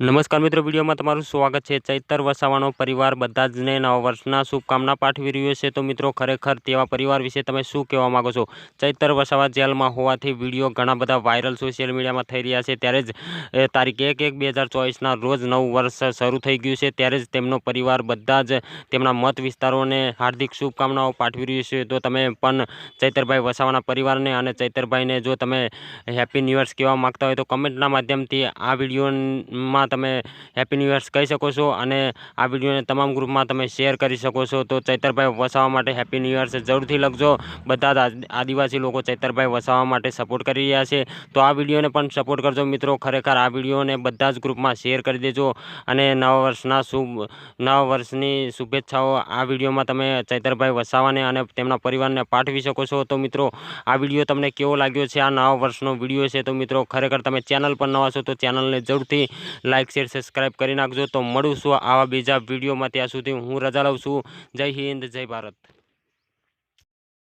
નમસ્કાર મિત્રો, વિડીયોમાં તમારું સ્વાગત છે। ચૈતર વસાવાનો પરિવાર બધા જને નવા વર્ષના શુભકામના પાઠવી રહ્યો છે। તો મિત્રો, ખરેખર તેવા પરિવાર વિશે તમે શું કહેવા માગો છો? ચૈતર વસાવા જેલમાં હોવાથી વિડીયો ઘણા બધા વાયરલ સોશિયલ મીડિયામાં થઈ રહ્યા છે। ત્યારે જ તારીખ 1/1/2024ના રોજ નવું વર્ષ શરૂ થઈ ગયું છે। ત્યારે જ તેમનો પરિવાર બધા જ તેમના મત વિસ્તારોને હાર્દિક શુભકામનાઓ પાઠવી રહ્યો છે। તો તમે પણ ચૈતરભાઈ વસાવાના પરિવારને અને ચૈતરભાઈને જો તમે હેપી ન્યૂ યર્સ કહેવા માગતા હોય તો કમેન્ટના માધ્યમથી આ વિડીયોમાં તમે હેપી ન્યૂ યર્સ કહી શકો છો અને આ વિડીયોને તમામ ગ્રુપમાં તમે શેર કરી શકો છો। તો ચૈતરભાઈ વસાવા માટે હેપી ન્યૂ યર્સ જરૂરથી લખજો। બધા જ આદિવાસી લોકો ચૈતરભાઈ વસાવા માટે સપોર્ટ કરી રહ્યા છે, તો આ વિડીયોને પણ સપોર્ટ કરજો મિત્રો। ખરેખર આ વિડીયોને બધા જ ગ્રુપમાં શેર કરી દેજો અને નવા વર્ષની શુભેચ્છાઓ આ વિડીયોમાં તમે ચૈતરભાઈ વસાવાને અને તેમના પરિવારને પાઠવી શકો છો। તો મિત્રો, આ વિડીયો તમને કેવો લાગ્યો છે? આ નવા વર્ષનો વિડીયો છે, તો મિત્રો ખરેખર તમે ચેનલ પર નવા છો તો ચેનલને જરૂરથી લાઇક શેર સબસ્ક્રાઈબ કરી નાખજો। તો મળું છું આવા બીજા વિડીયોમાં, ત્યાં સુધી હું રજા લઉં છું। જય હિન્દ, જય ભારત।